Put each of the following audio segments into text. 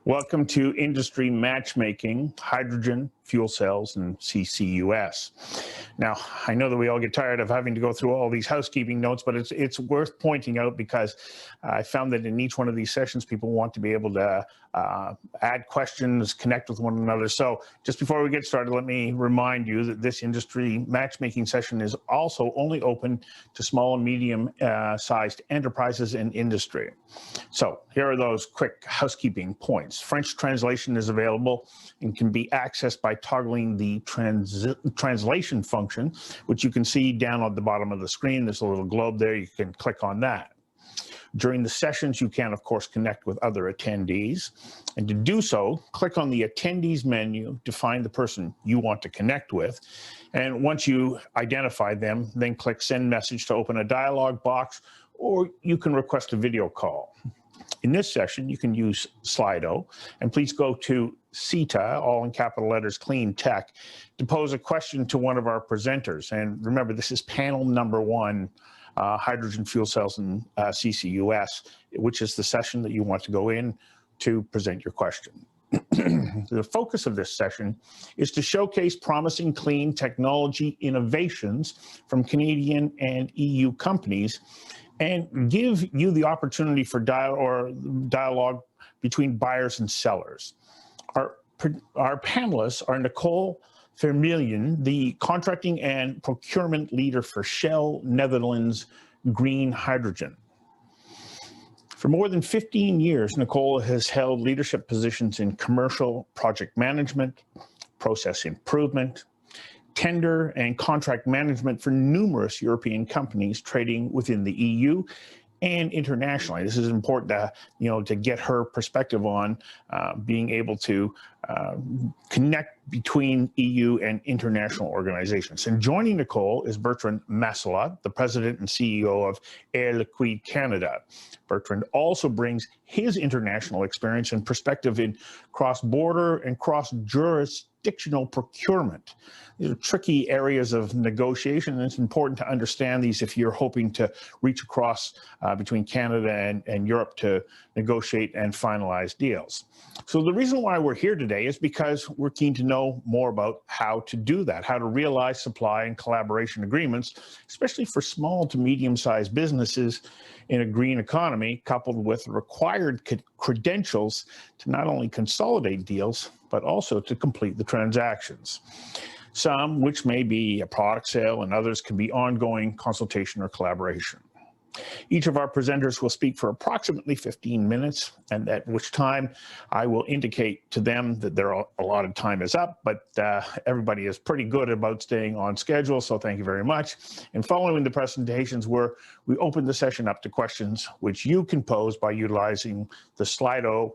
Welcome to Industry Matchmaking, Hydrogen, Fuel Cells, and CCUS. Now, I know that we all get tired of having to go through all these housekeeping notes, but it's worth pointing out because I found that in each one of these sessions, people want to be able to add questions, connect with one another. So just before we get started, let me remind you that this industry matchmaking session is also only open to small and medium sized enterprises and industry. So here are those quick housekeeping points. French translation is available and can be accessed by toggling the translation function, which you can see down at the bottom of the screen. There's a little globe there. You can click on that. During the sessions, you can, of course, connect with other attendees. And to do so, click on the attendees menu to find the person you want to connect with. And once you identify them, then click send message to open a dialog box, or you can request a video call. In this session, you can use Slido, and please go to CETA, all in capital letters, Cleantech, to pose a question to one of our presenters. And remember, this is panel number 1, hydrogen fuel cells and CCUS, which is the session that you want to go in to present your question. The focus of this session is to showcase promising clean technology innovations from Canadian and EU companies and give you the opportunity for dialogue between buyers and sellers. Our panelists are Nicole, Vermeulen, the contracting and procurement leader for Shell Netherlands Green Hydrogen. For more than 15 years, Nicole has held leadership positions in commercial project management, process improvement, tender and contract management for numerous European companies trading within the EU and internationally. This is important to, to get her perspective on being able to connect between EU and international organizations. And joining Nicole is Bertrand Masselot, the president and CEO of Air Liquide Canada. Bertrand also brings his international experience and perspective in cross-border and cross-jurisdictional procurement. These are tricky areas of negotiation, and it's important to understand these if you're hoping to reach across between Canada and Europe to negotiate and finalize deals. So the reason why we're here today is because we're keen to know more about how to do that, how to realize supply and collaboration agreements, especially for small to medium-sized businesses in a green economy, coupled with required credentials to not only consolidate deals, but also to complete the transactions. Some, which may be a product sale, and others can be ongoing consultation or collaboration. Each of our presenters will speak for approximately 15 minutes, and at which time I will indicate to them that their allotted time is up, but everybody is pretty good about staying on schedule, so thank you very much. And following the presentations, we open the session up to questions which you can pose by utilizing the Slido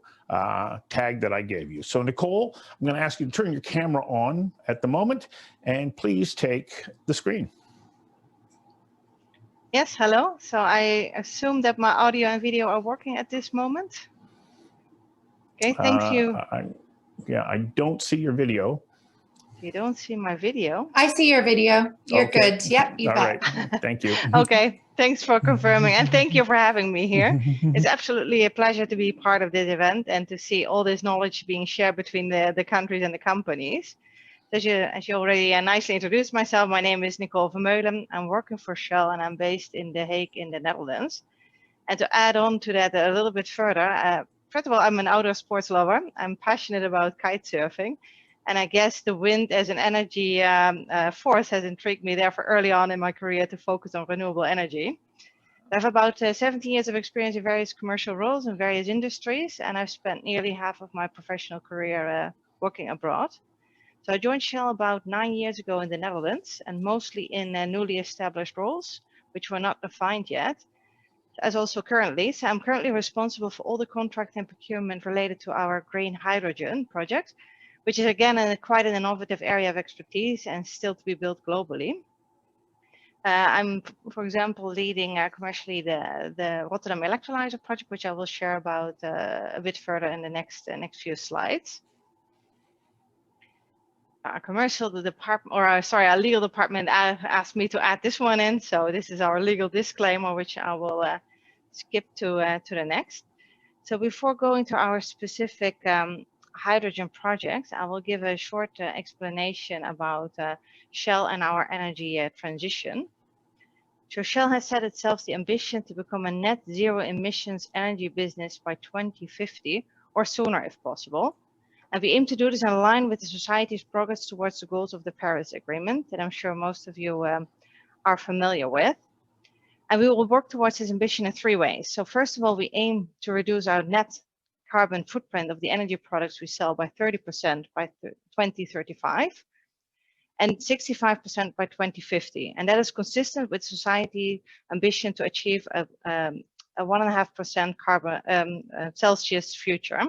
tag that I gave you. So Nicole, I'm going to ask you to turn your camera on at the moment, and please take the screen. Yes, hello. So I assume that my audio and video are working at this moment. Okay, thank you. I don't see your video. You don't see my video? I see your video. You're okay. Good. Yep, you bet. Right. Thank you. Okay, thanks for confirming, and thank you for having me here. It's absolutely a pleasure to be part of this event and to see all this knowledge being shared between the countries and the companies. As you already nicely introduced myself, my name is Nicole Vermeulen. I'm working for Shell and I'm based in The Hague in the Netherlands. And to add on to that a little bit further, first of all, I'm an outdoor sports lover. I'm passionate about kite surfing. And I guess the wind as an energy force has intrigued me therefore early on in my career to focus on renewable energy. I have about 17 years of experience in various commercial roles in various industries, and I've spent nearly half of my professional career working abroad. So I joined Shell about 9 years ago in the Netherlands, and mostly in newly established roles, which were not defined yet, as also currently. So I'm currently responsible for all the contract and procurement related to our green hydrogen project, which is again quite an innovative area of expertise and still to be built globally. I'm, for example, leading commercially the Rotterdam Electrolyzer project, which I will share about a bit further in the next few slides. Our our legal department asked me to add this one in. So this is our legal disclaimer, which I will skip to the next. So before going to our specific hydrogen projects, I will give a short explanation about Shell and our energy transition. So Shell has set itself the ambition to become a net zero emissions energy business by 2050 or sooner if possible. And we aim to do this in line with the society's progress towards the goals of the Paris Agreement that I'm sure most of you are familiar with. And we will work towards this ambition in 3 ways. So first of all, we aim to reduce our net carbon footprint of the energy products we sell by 30% by 2035 and 65% by 2050. And that is consistent with society ambition to achieve a 1.5% carbon Celsius future.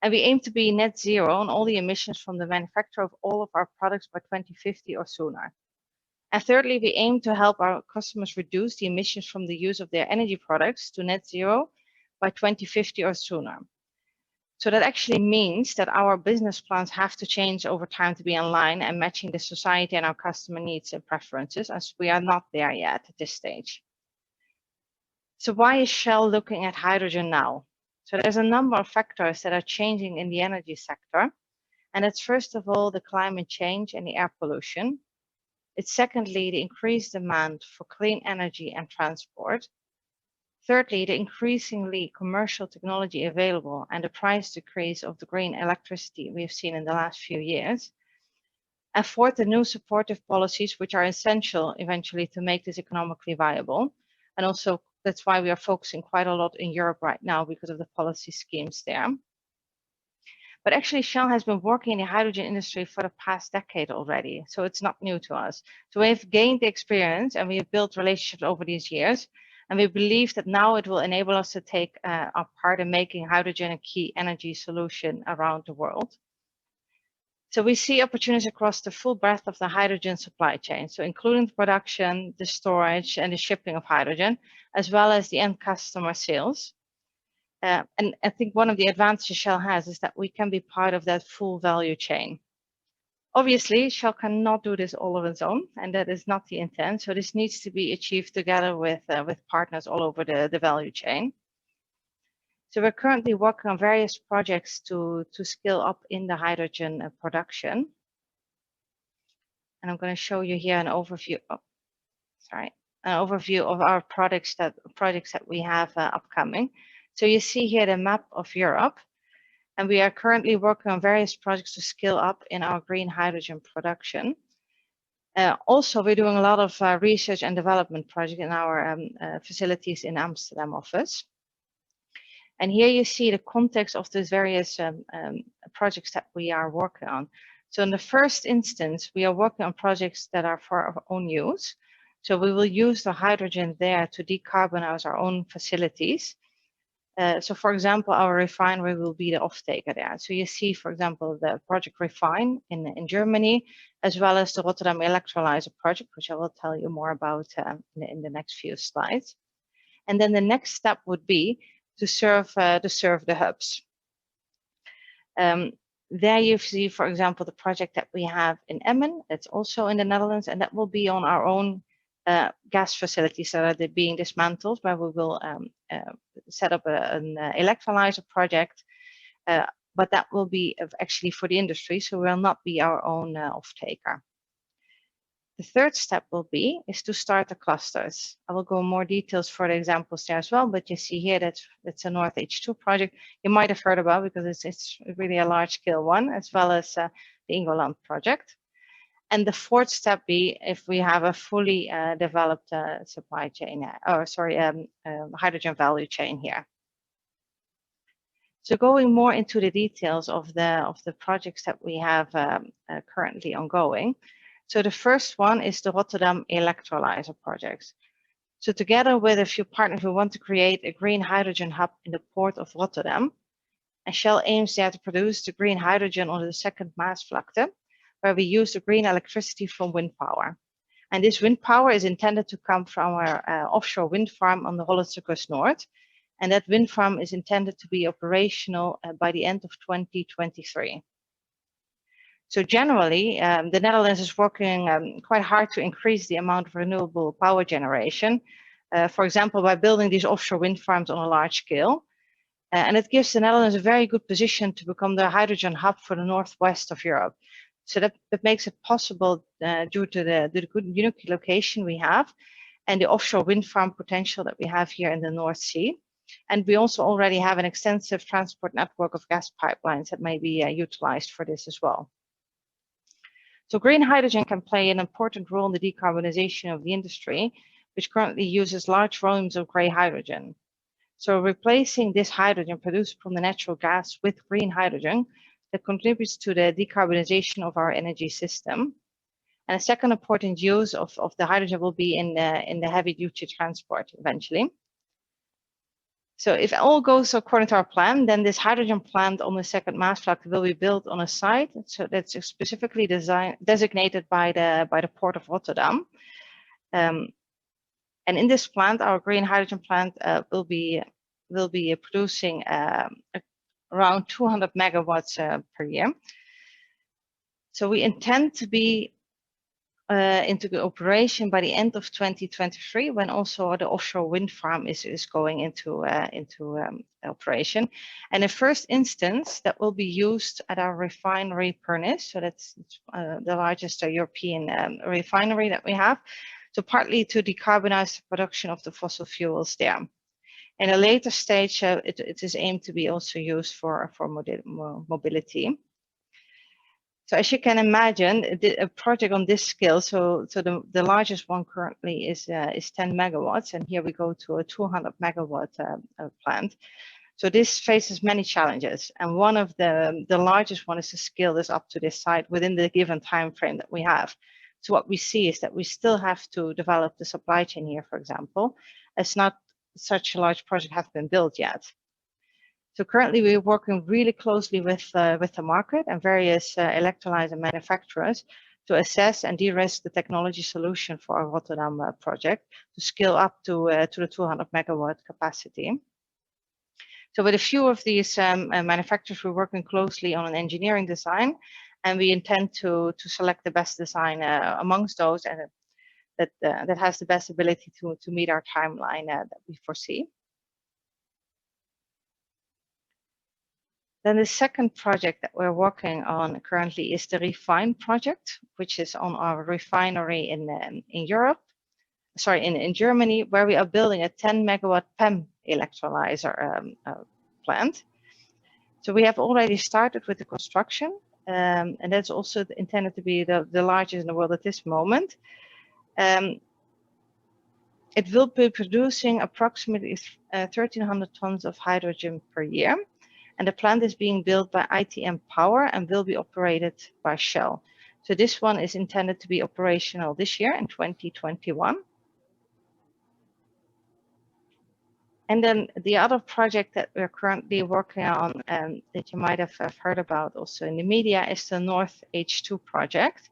And we aim to be net zero on all the emissions from the manufacture of all of our products by 2050 or sooner. And thirdly, we aim to help our customers reduce the emissions from the use of their energy products to net zero by 2050 or sooner. So that actually means that our business plans have to change over time to be in line and matching the society and our customer needs and preferences, as we are not there yet at this stage. So why is Shell looking at hydrogen now? So there's a number of factors that are changing in the energy sector. And it's first of all, the climate change and the air pollution. It's secondly, the increased demand for clean energy and transport. Thirdly, the increasingly commercial technology available and the price decrease of the green electricity we've seen in the last few years. And fourth, the new supportive policies, which are essential eventually to make this economically viable. And also that's why we are focusing quite a lot in Europe right now because of the policy schemes there. But actually Shell has been working in the hydrogen industry for the past decade already. So it's not new to us. So we've gained the experience and we have built relationships over these years. And we believe that now it will enable us to take our part in making hydrogen a key energy solution around the world. So we see opportunities across the full breadth of the hydrogen supply chain, so including the production, the storage, and the shipping of hydrogen, as well as the end customer sales. And I think one of the advantages Shell has is that we can be part of that full value chain. Obviously, Shell cannot do this all on its own, and that is not the intent. So this needs to be achieved together with partners all over the value chain. So we're currently working on various projects to scale up in the hydrogen production. And I'm going to show you here an overview. An overview of our projects that we have upcoming. So you see here the map of Europe. And we are currently working on various projects to scale up in our green hydrogen production. Also, we're doing a lot of research and development projects in our facilities in Amsterdam office. And here you see the context of the various projects that we are working on. So in the first instance, we are working on projects that are for our own use. So we will use the hydrogen there to decarbonize our own facilities. So for example, our refinery will be the off-taker there. So you see, for example, the project Refine in Germany, as well as the Rotterdam Electrolyzer project, which I will tell you more about in the next few slides. And then the next step would be to serve the hubs. There you see, for example, the project that we have in Emmen. It's also in the Netherlands, and that will be on our own gas facilities that are being dismantled, where we will set up an electrolyzer project, but that will be actually for the industry, so we will not be our own off-taker. The third step will be to start the clusters. I will go more details for the examples there as well, but you see here that's a North H2 project you might have heard about because it's really a large-scale one, as well as the Ingoland project. And the fourth step be if we have a fully developed supply chain, hydrogen value chain here. So going more into the details of the projects that we have currently ongoing. So the first one is the Rotterdam Electrolyzer project. So together with a few partners, we want to create a green hydrogen hub in the port of Rotterdam. And Shell aims there to produce the green hydrogen on the second Maasvlakte, where we use the green electricity from wind power. And this wind power is intended to come from our offshore wind farm on the Hollandse Kust Noord. And that wind farm is intended to be operational by the end of 2023. So generally, the Netherlands is working quite hard to increase the amount of renewable power generation. For example, by building these offshore wind farms on a large scale. And it gives the Netherlands a very good position to become the hydrogen hub for the northwest of Europe. So that makes it possible due to the good unique location we have and the offshore wind farm potential that we have here in the North Sea. And we also already have an extensive transport network of gas pipelines that may be utilized for this as well. So green hydrogen can play an important role in the decarbonization of the industry, which currently uses large volumes of gray hydrogen. So replacing this hydrogen produced from the natural gas with green hydrogen that contributes to the decarbonization of our energy system. And a second important use of the hydrogen will be in the heavy duty transport eventually. So if all goes according to our plan, then this hydrogen plant on the second Maasvlakte will be built on a site so that's specifically designated by the port of Rotterdam. And in this plant, our green hydrogen plant will be producing around 200 megawatts per year. So we intend to be into the operation by the end of 2023, when also the offshore wind farm is going into operation. And in first instance, that will be used at our refinery Pernis. So that's the largest European refinery that we have. So partly to decarbonize the production of the fossil fuels there. In a later stage, it is aimed to be also used for mobility. So as you can imagine, a project on this scale, so the largest one currently is 10 megawatts, and here we go to a 200 megawatt plant. So this faces many challenges, and one of the largest one is to scale this up to this site within the given time frame that we have. So what we see is that we still have to develop the supply chain here, for example, as not such a large project have been built yet. So currently we're working really closely with the market and various electrolyzer manufacturers to assess and de-risk the technology solution for our Rotterdam project to scale up to the 200 megawatt capacity. So with a few of these manufacturers, we're working closely on an engineering design, and we intend to select the best design amongst those and that has the best ability to meet our timeline that we foresee. Then the second project that we're working on currently is the Refine project, which is on our refinery in Europe, sorry, in Germany, where we are building a 10 megawatt PEM electrolyzer plant. So we have already started with the construction, and that's also intended to be the largest in the world at this moment. It will be producing approximately 1,300 tons of hydrogen per year. And the plant is being built by ITM Power and will be operated by Shell. So this one is intended to be operational this year in 2021. And then the other project that we're currently working on that you might have heard about also in the media is the North H2 project.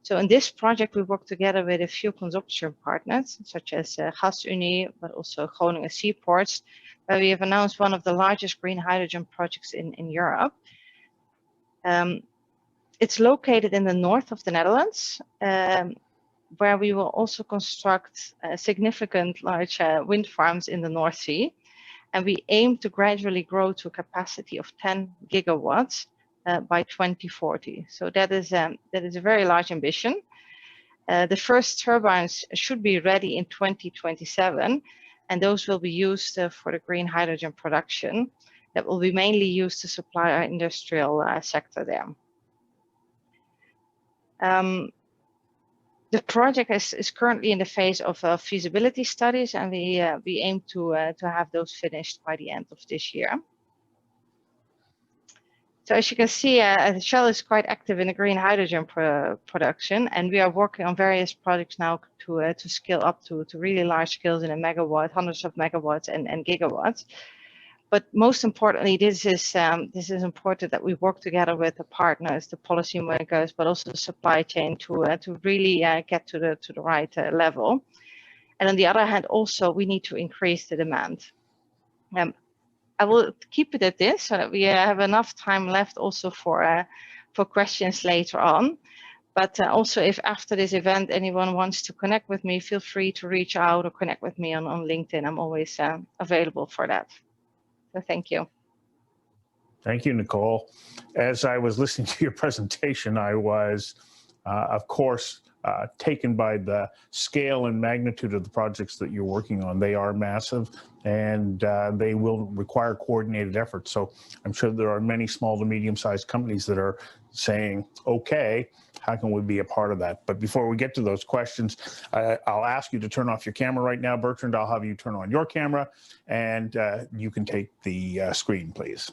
So in this project, we work together with a few consortium partners, such as GasUnie, but also Groningen Seaports, where we have announced one of the largest green hydrogen projects in Europe. It's located in the north of the Netherlands, where we will also construct significant large wind farms in the North Sea. And we aim to gradually grow to a capacity of 10 gigawatts by 2040. So that is a very large ambition. The first turbines should be ready in 2027, and those will be used for the green hydrogen production that will be mainly used to supply our industrial sector there. The project is currently in the phase of feasibility studies, and we aim to have those finished by the end of this year. So as you can see, Shell is quite active in the green hydrogen production, and we are working on various projects now to scale up to really large scales in a megawatt, hundreds of megawatts and gigawatts. But most importantly, this is important that we work together with the partners, the policymakers, but also the supply chain to really get to the right level. And on the other hand, also we need to increase the demand. I will keep it at this so that we have enough time left also for questions later on. But also, if after this event anyone wants to connect with me, feel free to reach out or connect with me on LinkedIn. I'm always available for that. So thank you. Thank you, Nicole. As I was listening to your presentation, I was, of course, taken by the scale and magnitude of the projects that you're working on. They are massive, and they will require coordinated effort. So I'm sure there are many small to medium-sized companies that are saying, okay, how can we be a part of that? But before we get to those questions, I'll ask you to turn off your camera right now. Bertrand, I'll have you turn on your camera, and you can take the screen, please.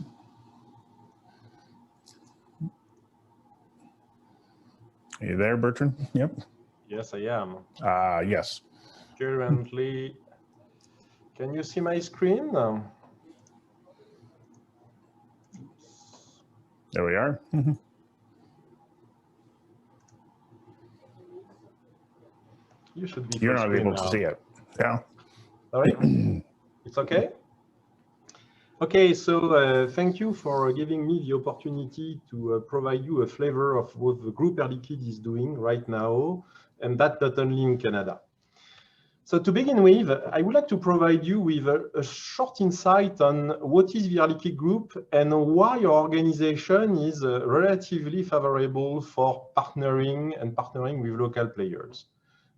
Are you there, Bertrand? Yep. Yes, I am. Yes. Currently, can you see my screen? There we are. You should be. You're not able now. to see it. Yeah. Sorry? It's okay? Okay, so thank you for giving me the opportunity to provide you a flavor of what the group Air Liquide is doing right now, and that not only in Canada. So to begin with, I would like to provide you with a short insight on what is the Air Liquide Group and why your organization is relatively favorable for partnering with local players.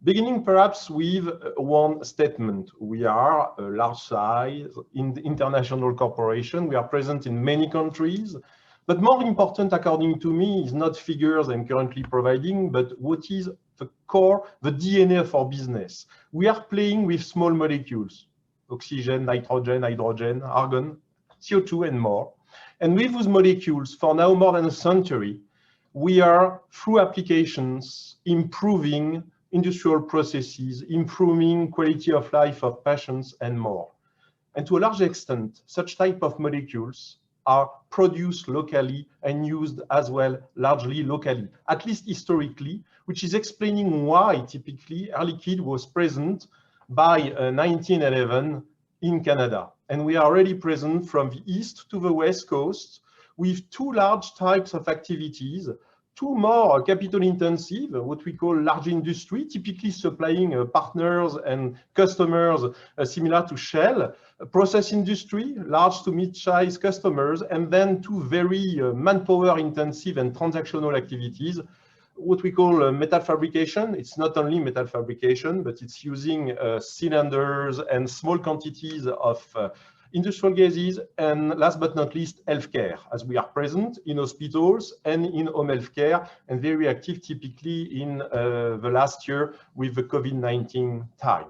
Beginning perhaps with one statement. We are a large size international corporation. We are present in many countries. But more important, according to me, is not figures I'm currently providing, but what is the core, the DNA of our business. We are playing with small molecules, oxygen, nitrogen, hydrogen, argon, CO2, and more. And with those molecules, for now more than a century, we are, through applications, improving industrial processes, improving quality of life of patients, and more. And to a large extent, such type of molecules are produced locally and used as well largely locally, at least historically, which is explaining why typically Air Liquide was present by 1911 in Canada. And we are already present from the east to the west coast with two large types of activities, two more capital intensive, what we call large industry, typically supplying partners and customers similar to Shell, process industry, large to mid-size customers, and then two very manpower intensive and transactional activities, what we call metal fabrication. It's not only metal fabrication, but it's using cylinders and small quantities of industrial gases, and last but not least, healthcare, as we are present in hospitals and in home healthcare, and very active typically in the last year with the COVID-19 time.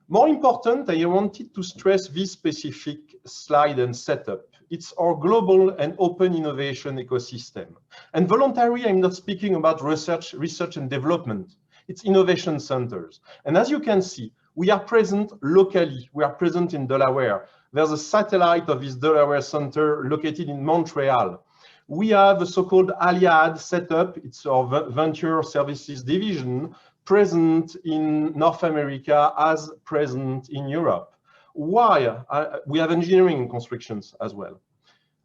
More important, I wanted to stress this specific slide and setup. It's our global and open innovation ecosystem. And voluntarily, I'm not speaking about research and development. It's innovation centers. And as you can see, we are present locally. We are present in Delaware. There's a satellite of this Delaware center located in Montreal. We have a so-called Aliad setup. It's our venture services division, present in North America as present in Europe. Why? We have engineering and constructions as well.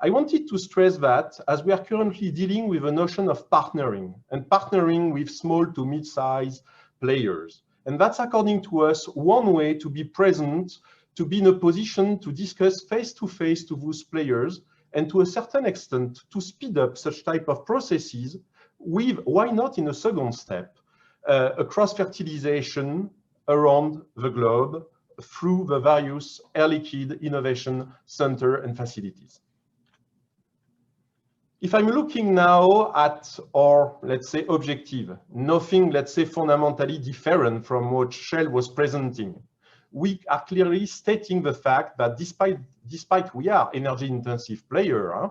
I wanted to stress that as we are currently dealing with a notion of partnering and partnering with small to mid-size players. And that's, according to us, one way to be present, to be in a position to discuss face-to-face to those players, and to a certain extent, to speed up such type of processes with, why not in a second step, a cross-fertilization around the globe through the various Air Liquide Innovation Center and facilities. If I'm looking now at our, let's say, objective, nothing, let's say, fundamentally different from what Shell was presenting. We are clearly stating the fact that despite we are energy-intensive player,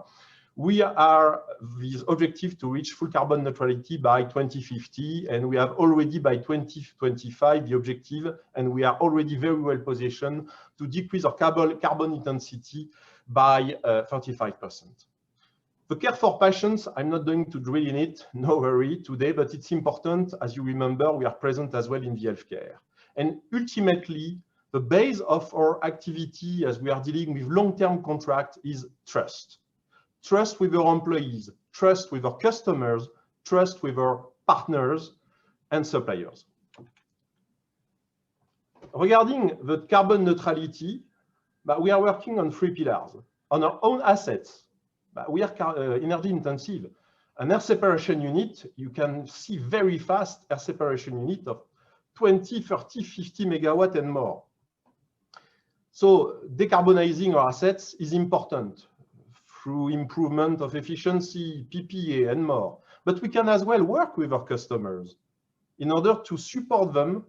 we are this objective to reach full carbon neutrality by 2050, and we have already by 2025 the objective, and we are already very well positioned to decrease our carbon intensity by 35%. The care for patients, I'm not going to drill in it, no worry today, but it's important. As you remember, we are present as well in the healthcare. And ultimately, the base of our activity as we are dealing with long-term contract is trust. Trust with our employees, trust with our customers, trust with our partners and suppliers. Regarding the carbon neutrality, But we are working on 3 pillars. On our own assets, but we are energy intensive. An air separation unit, you can see very fast air separation unit of 20, 30, 50 megawatt and more. So decarbonizing our assets is important through improvement of efficiency, PPA, and more. But we can as well work with our customers in order to support them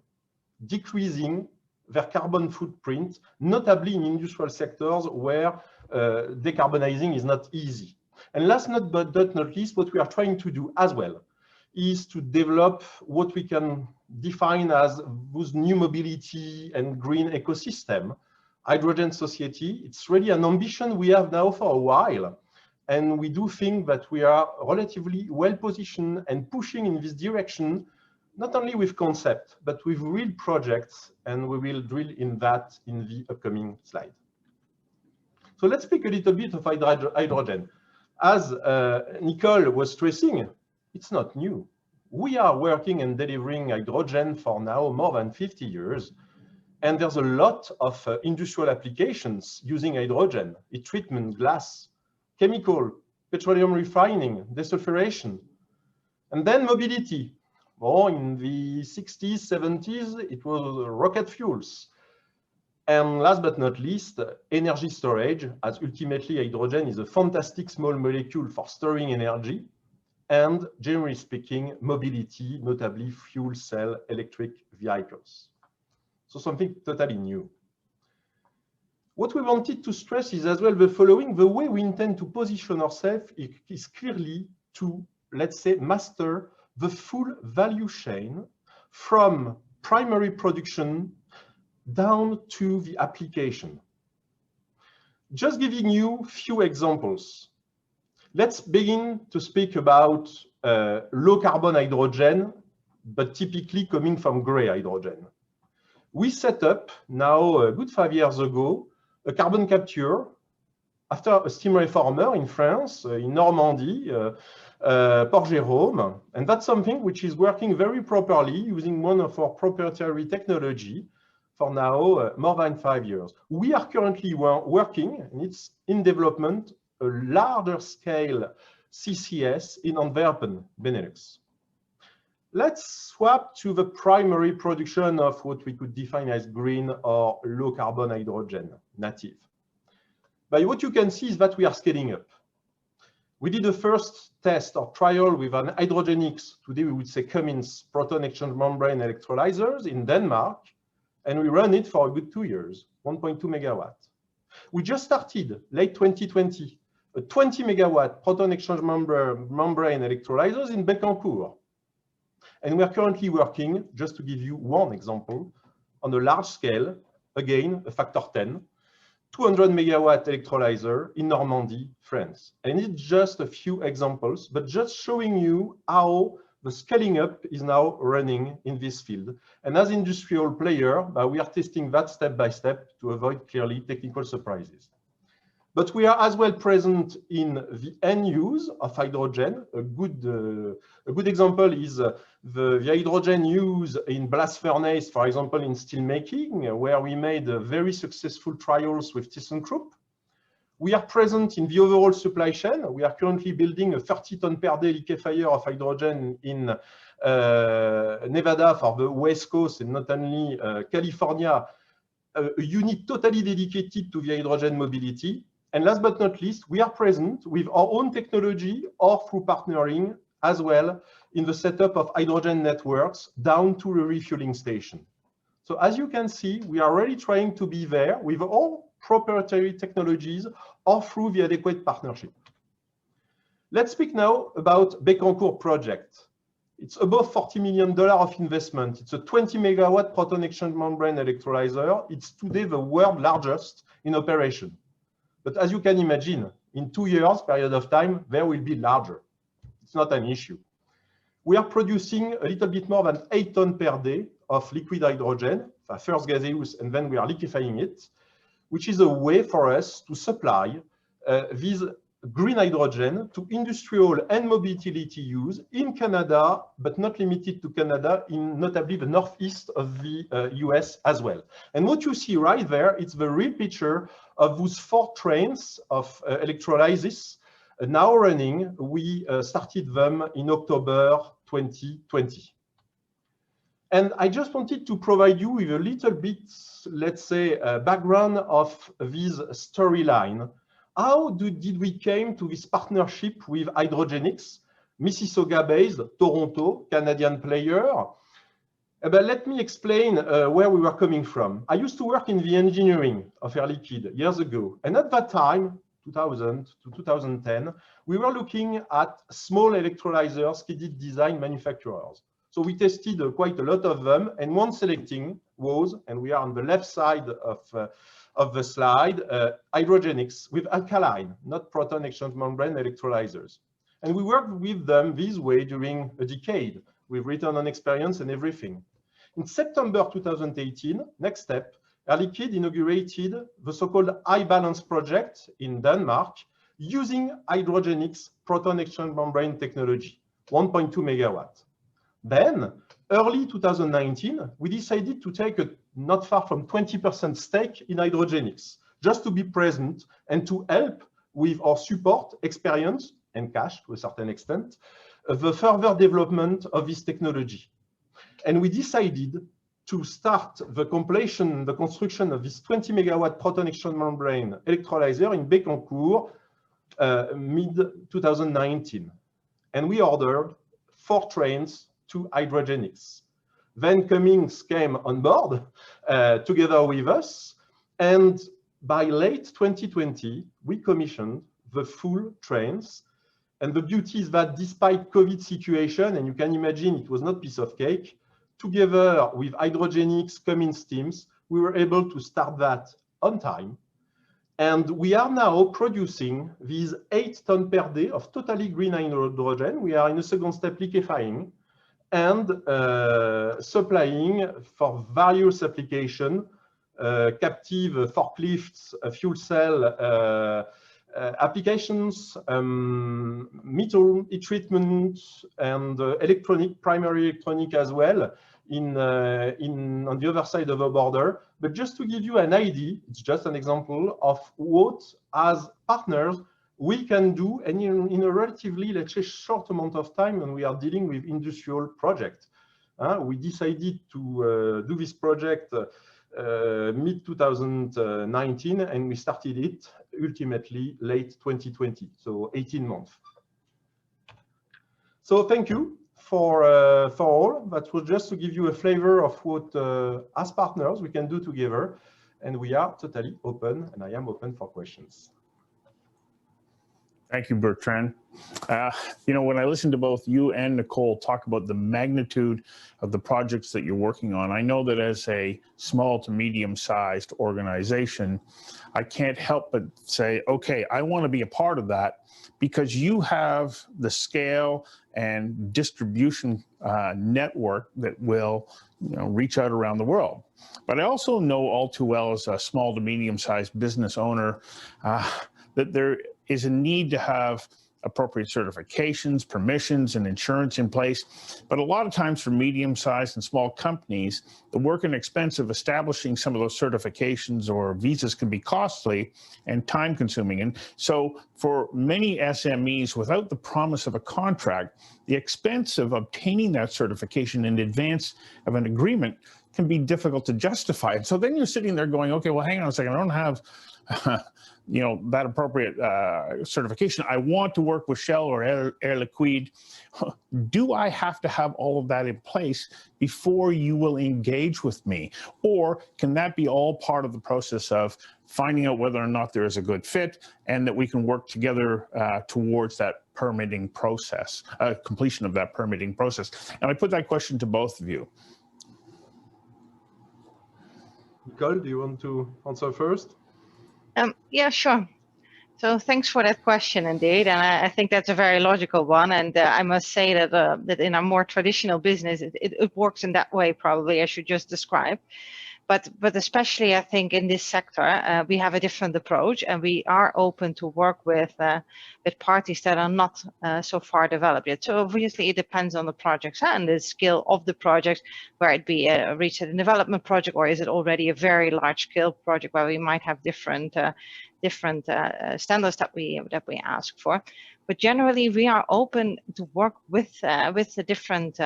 decreasing their carbon footprint, notably in industrial sectors where decarbonizing is not easy. And last but not least, what we are trying to do as well is to develop what we can define as those new mobility and green ecosystem, hydrogen society. It's really an ambition we have now for a while. And we do think that we are relatively well positioned and pushing in this direction, not only with concept, but with real projects. And we will drill in that in the upcoming slide. So let's speak a little bit of hydrogen. As Nicole was stressing, it's not new. We are working and delivering hydrogen for now more than 50 years. And there's a lot of industrial applications using hydrogen, heat treatment, glass, chemical, petroleum refining, desulfuration. And then mobility. Well, in the 60s, 70s, it was rocket fuels. And last but not least, energy storage, as ultimately hydrogen is a fantastic small molecule for storing energy. And generally speaking, mobility, notably fuel cell electric vehicles. So something totally new. What we wanted to stress is as well the following: the way we intend to position ourselves is clearly to, let's say, master the full value chain from primary production down to the application. Just giving you a few examples. Let's begin to speak about low carbon hydrogen, but typically coming from gray hydrogen. We set up now a good 5 years ago a carbon capture after a steam reformer in France, in Normandy, Port-Jérôme. And that's something which is working very properly using one of our proprietary technology for now more than 5 years. We are currently working, and it's in development, a larger scale CCS in Antwerp, Benelux. Let's swap to the primary production of what we could define as green or low carbon hydrogen, native. But what you can see is that we are scaling up. We did the first test or trial with an Hydrogenics, today we would say Cummins proton exchange membrane electrolyzers in Denmark, and we ran it for a good 2 years, 1.2 megawatt. We just started late 2020, a 20 megawatt proton exchange membrane electrolyzers in Bécancour. And we are currently working, just to give you one example, on a large scale, again, a factor 10, 200 megawatt electrolyzer in Normandy, France. And it's just a few examples, but just showing you how the scaling up is now running in this field. And as industrial player, we are testing that step by step to avoid clearly technical surprises. But we are as well present in the end use of hydrogen. A good example is the hydrogen used in blast furnace, for example, in steel making, where we made very successful trials with ThyssenKrupp. We are present in the overall supply chain. We are currently building a 30-ton per day liquefier of hydrogen in Nevada for the West Coast and not only California, a unit totally dedicated to the hydrogen mobility. And last but not least, we are present with our own technology or through partnering as well in the setup of hydrogen networks down to a refueling station. So as you can see, we are really trying to be there with all proprietary technologies or through the adequate partnership. Let's speak now about Bécancour project. It's above $40 million of investment. It's a 20 megawatt proton exchange membrane electrolyzer. It's today the world's largest in operation. But as you can imagine, in 2 years period of time, there will be larger. It's not an issue. We are producing a little bit more than 8 tons per day of liquid hydrogen, first gaseous, and then we are liquefying it, which is a way for us to supply this green hydrogen to industrial and mobility use in Canada, but not limited to Canada, in notably the northeast of the US as well. And what you see right there, it's the real picture of those 4 trains of electrolysis now running. We started them in October 2020. And I just wanted to provide you with a little bit, let's say, background of this storyline. How did we came to this partnership with Hydrogenics, Mississauga-based, Toronto, Canadian player? But let me explain where we were coming from. I used to work in the engineering of Air Liquide years ago. And at that time, 2000 to 2010, we were looking at small electrolyzers, skidded design manufacturers. So we tested quite a lot of them, and one selecting was, and we are on the left side of the slide, Hydrogenics with alkaline, not proton exchange membrane electrolyzers. And we worked with them this way during a decade, with return on experience and everything. In September 2018, next step, Air Liquide inaugurated the so-called I-Balance project in Denmark using Hydrogenics proton exchange membrane technology, 1.2 megawatt. Then, early 2019, we decided to take a not far from 20% stake in Hydrogenics, just to be present and to help with our support, experience, and cash to a certain extent, the further development of this technology. And we decided to start the construction of this 20 megawatt proton exchange membrane electrolyzer in Bécancour mid-2019. And we ordered 4 trains to Hydrogenics. Then Cummins came on board together with us. And by late 2020, we commissioned the full trains. And the beauty is that despite COVID situation, and you can imagine it was not piece of cake, together with Hydrogenics Cummins teams, we were able to start that on time. And we are now producing these 8 tons per day of totally green hydrogen. We are in a second step liquefying and supplying for various applications, captive forklifts, fuel cell applications, metal heat treatment, and primary electronic as well on the other side of the border. But just to give you an idea, it's just an example of what, as partners, we can do, and in a relatively, let's say, short amount of time when we are dealing with industrial projects. We decided to do this project mid-2019, and we started it ultimately late 2020, so 18 months. So thank you for all. That was just to give you a flavor of what, as partners, we can do together. And we are totally open, and I am open for questions. Thank you, Bertrand. You know, when I listen to both you and Nicole talk about the magnitude of the projects that you're working on, I know that as a small to medium-sized organization, I can't help but say, okay, I want to be a part of that, because you have the scale and distribution network that will, you know, reach out around the world. But I also know all too well, as a small to medium-sized business owner, that there is a need to have appropriate certifications, permissions, and insurance in place. But a lot of times for medium-sized and small companies, the work and expense of establishing some of those certifications or visas can be costly and time-consuming. And so for many SMEs, without the promise of a contract, the expense of obtaining that certification in advance of an agreement can be difficult to justify. And so then you're sitting there going, okay, well, hang on a second, I don't have you know, that appropriate certification. I want to work with Shell or Air Liquide. Do I have to have all of that in place before you will engage with me? Or can that be all part of the process of finding out whether or not there is a good fit, and that we can work together towards that permitting process, completion of that permitting process? And I put that question to both of you. Nicole, do you want to answer first? Yeah, sure. So thanks for that question, indeed. And I think that's a very logical one. And I must say that, that in a more traditional business, it works in that way, probably, as you just described. but especially I think in this sector, we have a different approach, and we are open to work with parties that are not so far developed yet. So obviously it depends on the projects and the skill of the project, where it be a research and development project, or is it already a very large scale project where we might have different standards that we ask for. But generally, we are open to work with the different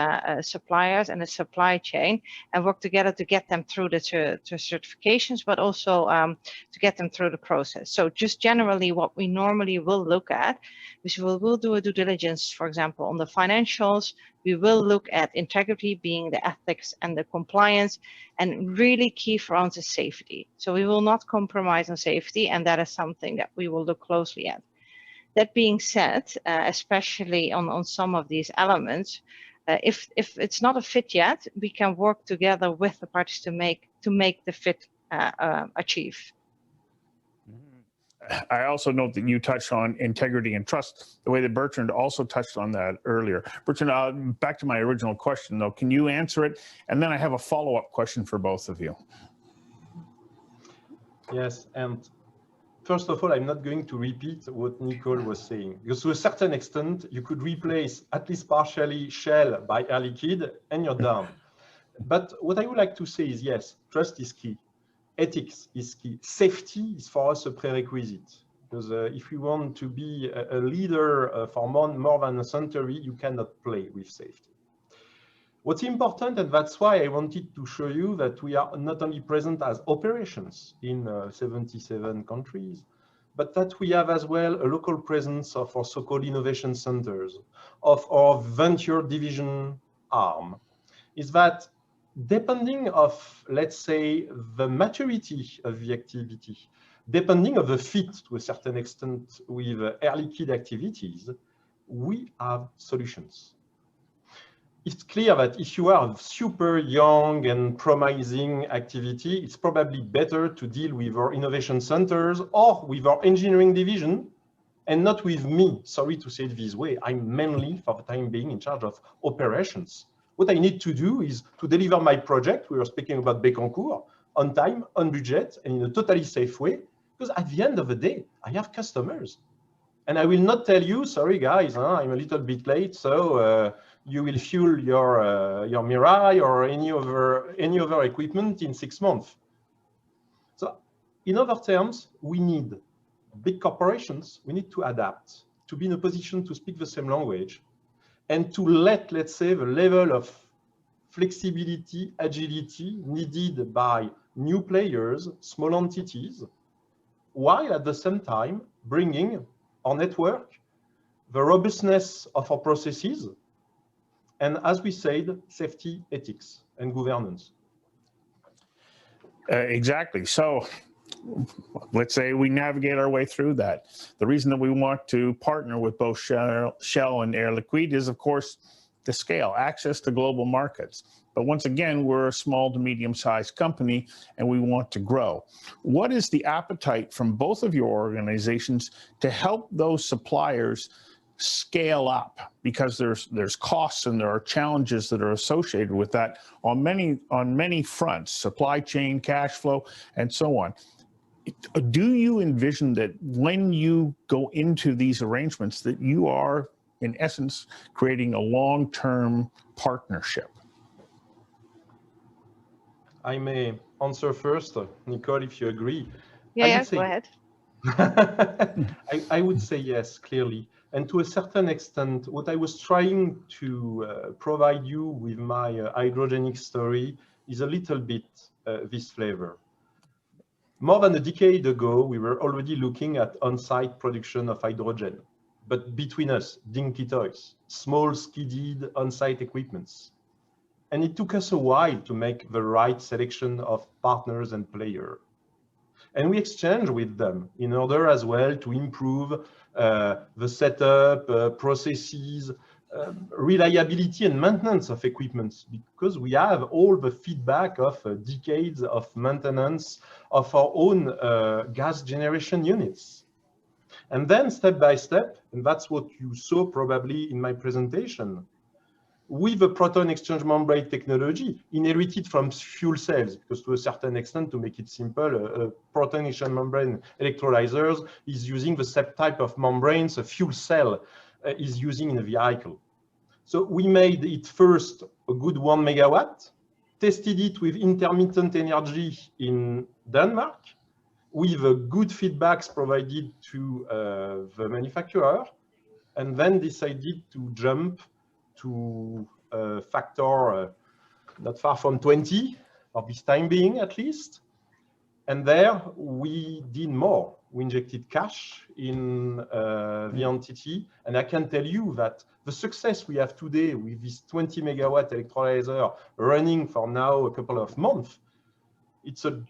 suppliers and the supply chain, and work together to get them through the certifications, but also to get them through the process. So just generally, what we normally will look at is we'll do a due diligence, for example, on the financials. We will look at integrity, being the ethics and the compliance, and really key for us is safety. So we will not compromise on safety, and that is something that we will look closely at. That being said, especially on some of these elements, if it's not a fit yet, we can work together with the parties to make the fit achieve. I also note that you touched on integrity and trust, the way that Bertrand also touched on that earlier. Bertrand, back to my original question though, can you answer it? And then I have a follow-up question for both of you. Yes, and first of all, I'm not going to repeat what Nicole was saying, because to a certain extent, you could replace at least partially Shell by Air Liquide and you're done. But what I would like to say is, yes, trust is key. Ethics is key. Safety is for us a prerequisite, because if we want to be a leader for more than a century, you cannot play with safety. What's important, and that's why I wanted to show you that we are not only present as operations in 77 countries, but that we have as well a local presence of our so-called innovation centers, of our venture division arm, is that depending of, let's say, the maturity of the activity, depending of the fit to a certain extent with Air Liquide activities, we have solutions. It's clear that if you are a super young and promising activity, it's probably better to deal with our innovation centers or with our engineering division, and not with me. Sorry to say it this way. I'm mainly, for the time being, in charge of operations. What I need to do is to deliver my project. We were speaking about Bécancour, on time, on budget, and in a totally safe way, because at the end of the day, I have customers. And I will not tell you, sorry guys, I'm a little bit late, so you will fuel your Mirai or any other equipment in 6 months. So in other terms, we need big corporations, we need to adapt, to be in a position to speak the same language, and to let, let's say, the level of flexibility, agility needed by new players, small entities, while at the same time bringing our network, the robustness of our processes, and as we said, safety, ethics, and governance. Exactly. So let's say we navigate our way through that. The reason that we want to partner with both Shell and Air Liquide is, of course, the scale, access to global markets. But once again, we're a small to medium-sized company, and we want to grow. What is the appetite from both of your organizations to help those suppliers scale up? Because there's costs and there are challenges that are associated with that on many fronts, supply chain, cash flow, and so on. Do you envision that when you go into these arrangements that you are, in essence, creating a long-term partnership? I may answer first, Nicole, if you agree. Yeah, go ahead. I would say yes, clearly. And to a certain extent, what I was trying to provide you with my hydrogenic story is a little bit this flavor. More than a decade ago, we were already looking at on-site production of hydrogen. But between us, dinky toys, small skidded on-site equipments. And it took us a while to make the right selection of partners and players. And we exchanged with them in order as well to improve the setup, processes, reliability and maintenance of equipment, because we have all the feedback of decades of maintenance of our own gas generation units. And then step by step, and that's what you saw probably in my presentation, with a proton exchange membrane technology inherited from fuel cells, because to a certain extent, to make it simple, proton exchange membrane electrolyzers is using the same type of membranes a fuel cell is using in a vehicle. So we made it first a good 1 megawatt, tested it with intermittent energy in Denmark, with good feedbacks provided to the manufacturer, and then decided to jump to a factor not far from 20, for this time being at least. And there we did more. We injected cash in the entity. And I can tell you that the success we have today with this 20 megawatt electrolyzer running for now a couple of months, it's a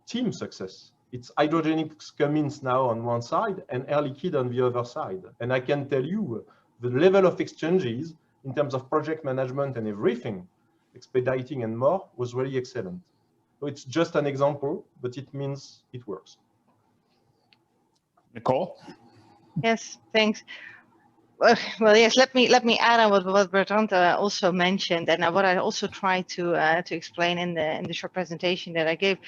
team success. It's Hydrogenics Cummins now on one side and Air Liquide on the other side. And I can tell you the level of exchanges in terms of project management and everything, expediting and more, was really excellent. So it's just an example, but it means it works. Nicole? Yes, thanks. Well, yes. Let me add on what Bertrand also mentioned, and what I also tried to explain in the short presentation that I gave,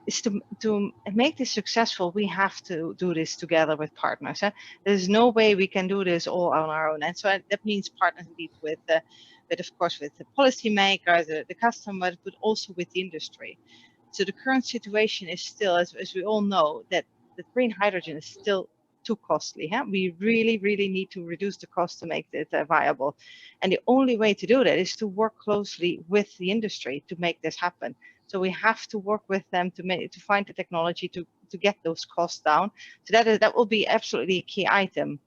is to make this successful. We have to do this together with partners. There's no way we can do this all on our own, and so that means partners indeed with of course with the policymakers, the customers, but also with the industry. So the current situation is still, as we all know, that the green hydrogen is still too costly. We really need to reduce the cost to make it viable. And the only way to do that is to work closely with the industry to make this happen. So we have to work with them to find the technology to get those costs down. So that will be absolutely a key item.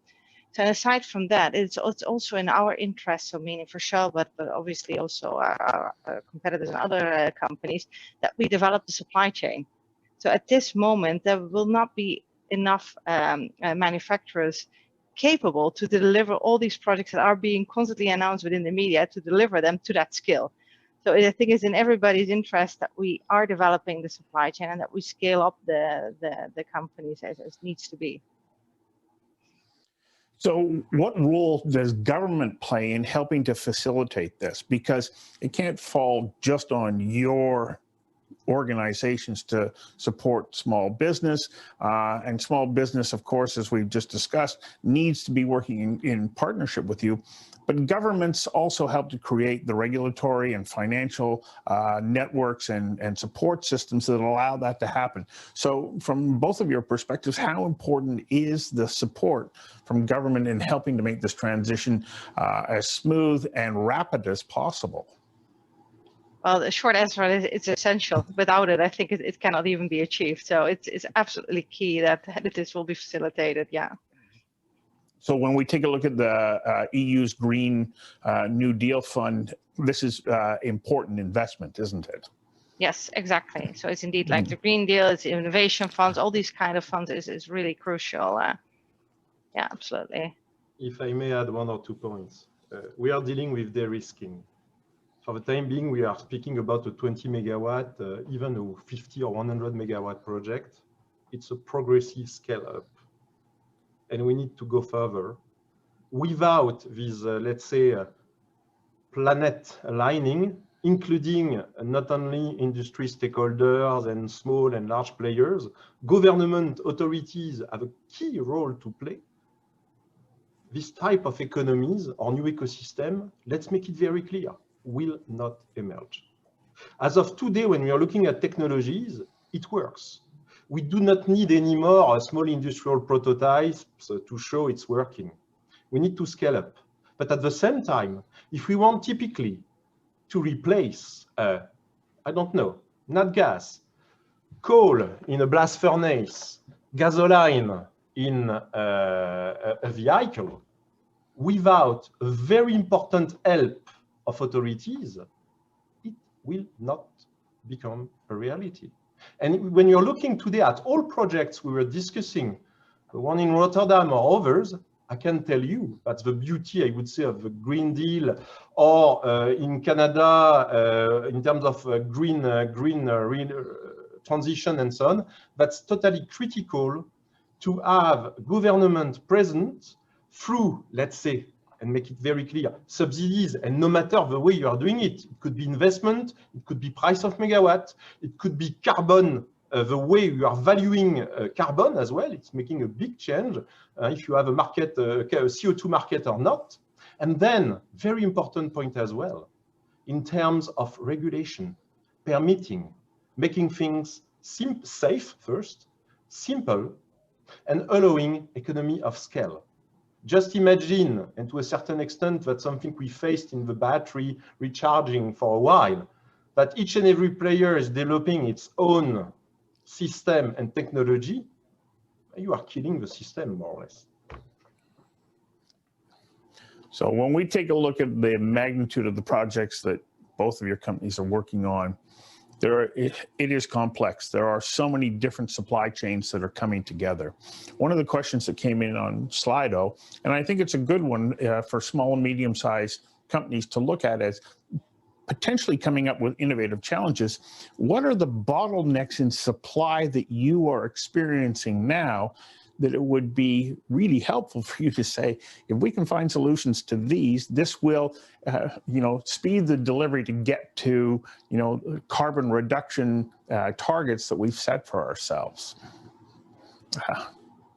So aside from that, it's also in our interest, so meaning for Shell, but obviously also our competitors and other companies, that we develop the supply chain. So at this moment, there will not be enough manufacturers capable to deliver all these projects that are being constantly announced within the media, to deliver them to that scale. So I think it's in everybody's interest that we are developing the supply chain and that we scale up the companies as needs to be. So what role does government play in helping to facilitate this? Because it can't fall just on your organizations to support small business, and small business, of course, as we've just discussed, needs to be working in partnership with you. But governments also help to create the regulatory and financial networks and support systems that allow that to happen. So from both of your perspectives, how important is the support from government in helping to make this transition as smooth and rapid as possible? Well, the short answer is it's essential. Without it, I think it cannot even be achieved. So it's absolutely key that this will be facilitated. Yeah. So when we take a look at the EU's Green New Deal Fund, this is important investment, isn't it? Yes, exactly. So it's indeed like the Green Deal, it's innovation funds, all these kind of funds is really crucial. Yeah, absolutely. If I may add 1 or 2 points, we are dealing with de-risking. For the time being, we are speaking about a 20 megawatt, even a 50 or 100 megawatt project. It's a progressive scale up. And we need to go further. Without this, let's say, planet aligning, including not only industry stakeholders and small and large players, government authorities have a key role to play. This type of economies or new ecosystem, let's make it very clear, will not emerge. As of today, when we are looking at technologies, it works. We do not need anymore small industrial prototypes to show it's working. We need to scale up. But at the same time, if we want typically to replace, I don't know, nat gas, coal in a blast furnace, gasoline in a vehicle, without a very important help of authorities, it will not become a reality. And when you're looking today at all projects we were discussing, the one in Rotterdam or others, I can tell you that's the beauty, I would say, of the Green Deal, or in Canada, in terms of green transition and so on. That's totally critical to have government present through, let's say, and make it very clear. Subsidies, and no matter the way you are doing it, it could be investment, it could be price of megawatt, it could be carbon, the way you are valuing carbon as well. It's making a big change if you have a market, a CO2 market or not. And then, very important point as well, in terms of regulation, permitting, making things safe first, simple, and allowing economy of scale. Just imagine, and to a certain extent, that's something we faced in the battery recharging for a while, that each and every player is developing its own system and technology. You are killing the system, more or less. So when we take a look at the magnitude of the projects that both of your companies are working on, it is complex. There are so many different supply chains that are coming together. One of the questions that came in on Slido, and I think it's a good one for small and medium-sized companies to look at as potentially coming up with innovative challenges. What are the bottlenecks in supply that you are experiencing now that it would be really helpful for you to say, if we can find solutions to these, this will, speed the delivery to get to, carbon reduction targets that we've set for ourselves.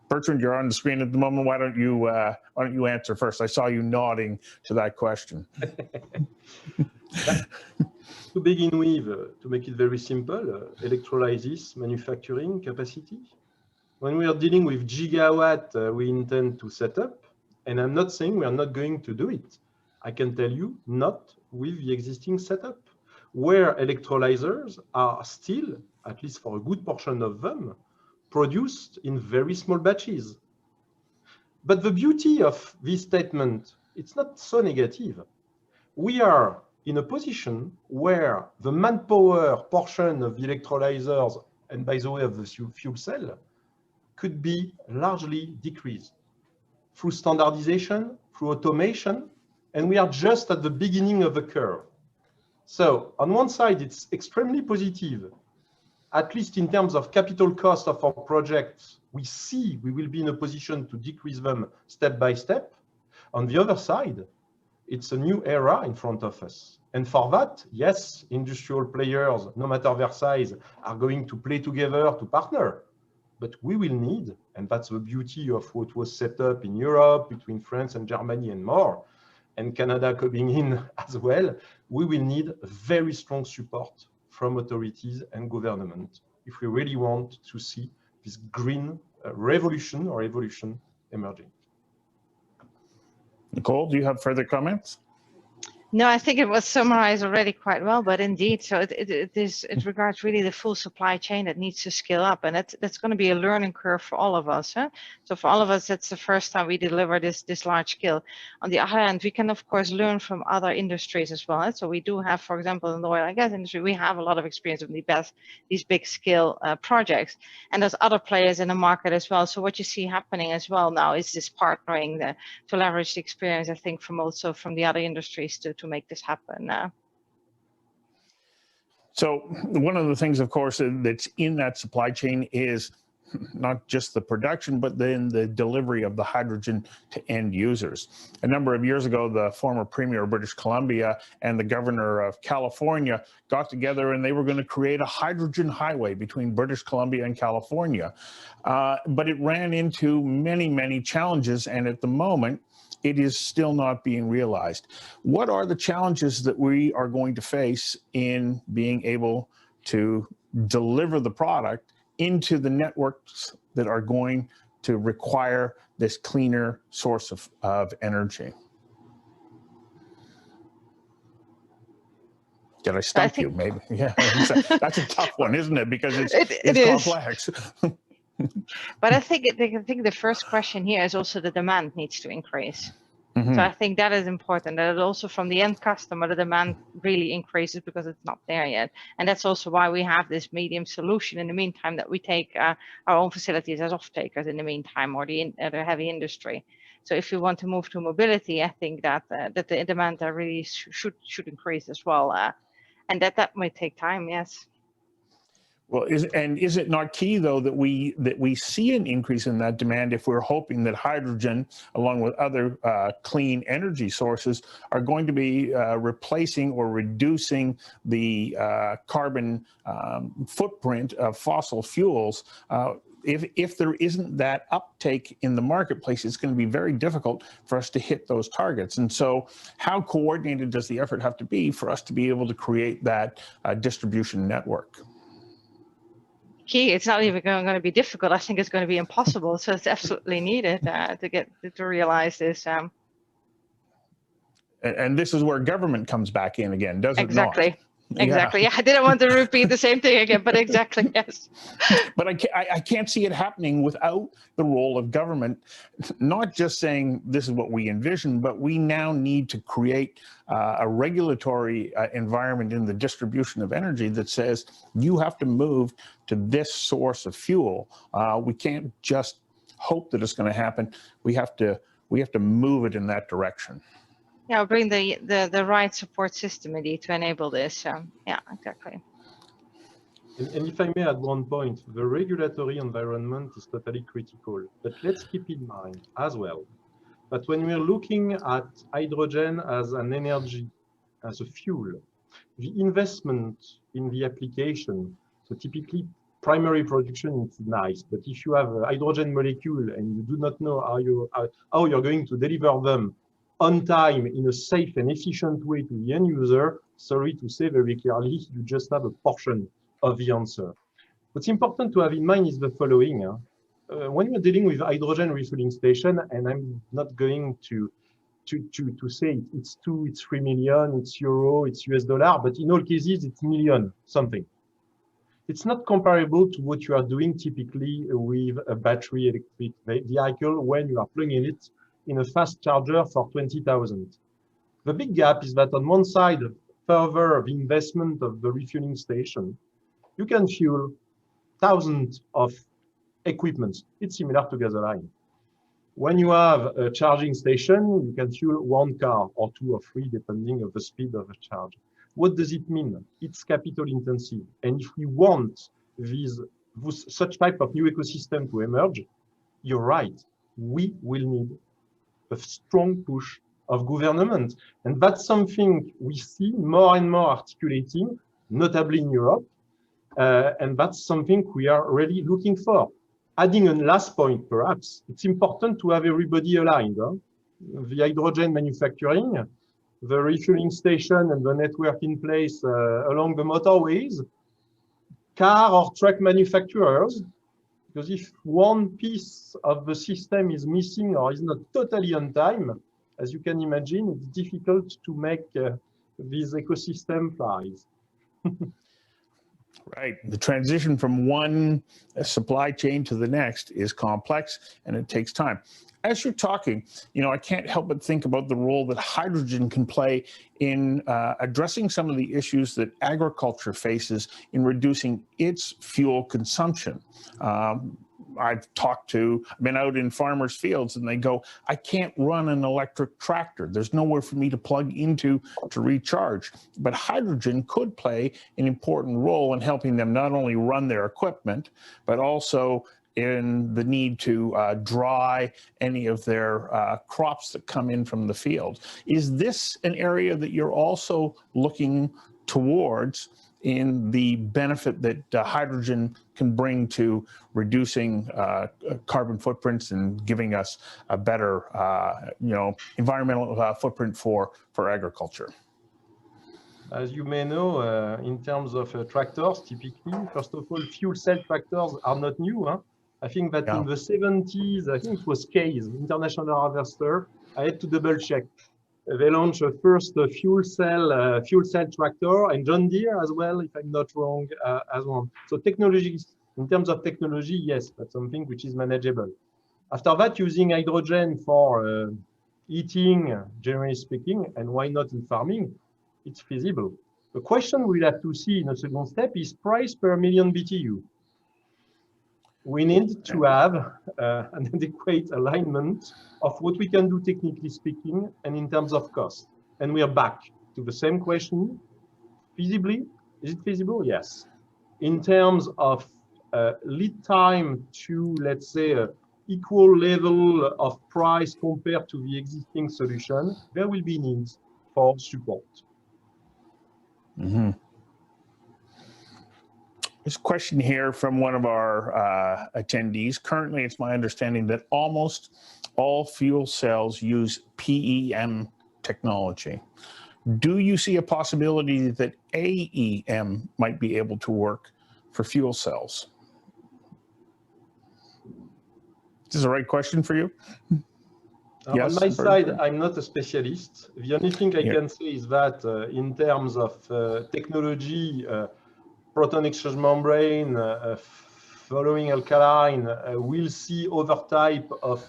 Bertrand, you're on the screen at the moment. Why don't you answer first? I saw you nodding to that question. To begin with, to make it very simple, electrolysis manufacturing capacity. When we are dealing with gigawatt, we intend to set up, and I'm not saying we are not going to do it. I can tell you, not with the existing setup, where electrolyzers are still, at least for a good portion of them, produced in very small batches. But the beauty of this statement, it's not so negative. We are in a position where the manpower portion of the electrolyzers, and by the way of the fuel cell, could be largely decreased through standardization, through automation, and we are just at the beginning of the curve. So on one side, it's extremely positive, at least in terms of capital cost of our projects. We see we will be in a position to decrease them step by step. On the other side, it's a new era in front of us. And for that, yes, industrial players, no matter their size, are going to play together to partner. But we will need, and that's the beauty of what was set up in Europe between France and Germany and more, and Canada coming in as well, we will need very strong support from authorities and government if we really want to see this green revolution or evolution emerging. Nicole, do you have further comments? No, I think it was summarized already quite well, but indeed, so it regards really the full supply chain that needs to scale up, and that's going to be a learning curve for all of us. Huh? So for all of us, that's the first time we deliver this large scale. On the other hand, we can of course learn from other industries as well. Huh? So we do have, for example, in the oil and gas industry, we have a lot of experience with these big scale projects, and there's other players in the market as well. So what you see happening as well now is this partnering to leverage the experience, I think, from the other industries to make this happen. So one of the things, of course, that's in that supply chain is not just the production, but then the delivery of the hydrogen to end users. A number of years ago, the former Premier of British Columbia and the Governor of California got together and they were going to create a hydrogen highway between British Columbia and California. But it ran into many, many challenges, and at the moment, it is still not being realized. What are the challenges that we are going to face in being able to deliver the product into the networks that are going to require this cleaner source of energy? Did I stump you? Maybe. Yeah, that's a tough one, isn't it? Because it's complex. But I think the first question here is also the demand needs to increase. Mm-hmm. So I think that is important, that also from the end customer, the demand really increases because it's not there yet. And that's also why we have this medium solution in the meantime, that we take our own facilities as off-takers in the meantime, or the heavy industry. So if you want to move to mobility, I think that the demand really should increase as well. And that might take time, yes. Well, is it not key though that we see an increase in that demand if we're hoping that hydrogen, along with other clean energy sources, are going to be replacing or reducing the carbon footprint of fossil fuels? If there isn't that uptake in the marketplace, it's going to be very difficult for us to hit those targets. And so how coordinated does the effort have to be for us to be able to create that distribution network? Key, it's not even going to be difficult. I think it's going to be impossible. So it's absolutely needed to realize this. And this is where government comes back in again, does it exactly. not? Exactly. Yeah, I didn't want to repeat the same thing again, but exactly, yes. But I can't see it happening without the role of government, not just saying this is what we envision, but we now need to create a regulatory environment in the distribution of energy that says you have to move to this source of fuel. We can't just hope that it's going to happen. We have to move it in that direction. Yeah, bring the right support system indeed to enable this. Yeah, exactly. And if I may add one point, the regulatory environment is totally critical. But let's keep in mind as well that when we're looking at hydrogen as an energy, as a fuel, the investment in the application, so typically primary production is nice, but if you have a hydrogen molecule and you do not know how you're going to deliver them on time in a safe and efficient way to the end user, sorry to say very clearly, you just have a portion of the answer. What's important to have in mind is the following. When you're dealing with hydrogen refueling station, and I'm not going to say it's 2, it's 3 million, it's euro, it's US dollar, but in all cases, it's million something. It's not comparable to what you are doing typically with a battery electric vehicle when you are plugging it in a fast charger for 20,000. The big gap is that on one side, further the investment of the refueling station, you can fuel thousands of equipments. It's similar to gasoline. When you have a charging station, you can fuel 1 car or 2 or 3, depending on the speed of the charge. What does it mean? It's capital intensive. And if we want such type of new ecosystem to emerge, you're right, we will need a strong push of government. And that's something we see more and more articulating, notably in Europe. And that's something we are really looking for. Adding a last point, perhaps, it's important to have everybody aligned. The hydrogen manufacturing, the refueling station and the network in place along the motorways, car or truck manufacturers, because if one piece of the system is missing or is not totally on time, as you can imagine, it's difficult to make this ecosystem fly. Right. The transition from one supply chain to the next is complex and it takes time. As you're talking, I can't help but think about the role that hydrogen can play in addressing some of the issues that agriculture faces in reducing its fuel consumption. I've been out in farmers' fields and they go, I can't run an electric tractor. There's nowhere for me to plug into to recharge. But hydrogen could play an important role in helping them not only run their equipment, but also in the need to dry any of their crops that come in from the field. Is this an area that you're also looking towards in the benefit that hydrogen can bring to reducing carbon footprints and giving us a better, environmental footprint for agriculture? As you may know, in terms of tractors, typically, first of all, fuel cell tractors are not new. I think that in the 70s, I think it was Case, International Harvester. I had to double check. They launched a first fuel cell tractor, and John Deere as well, if I'm not wrong, as well. So technologies, in terms of technology, yes, that's something which is manageable. After that, using hydrogen for heating, generally speaking, and why not in farming, it's feasible. The question we'll have to see in a second step is price per million BTU. We need to have an adequate alignment of what we can do technically speaking and in terms of cost. And we are back to the same question. Feasibly, is it feasible? Yes. in terms of lead time to, let's say, equal level of price compared to the existing solution, there will be needs for support. Mm-hmm. There's a question here from one of our attendees. Currently, it's my understanding that almost all fuel cells use PEM technology. Do you see a possibility that AEM might be able to work for fuel cells? Is this the right question for you? Yes, on my side, I'm not a specialist. The only thing I can say is that in terms of technology, proton exchange membrane, following alkaline, we'll see other type of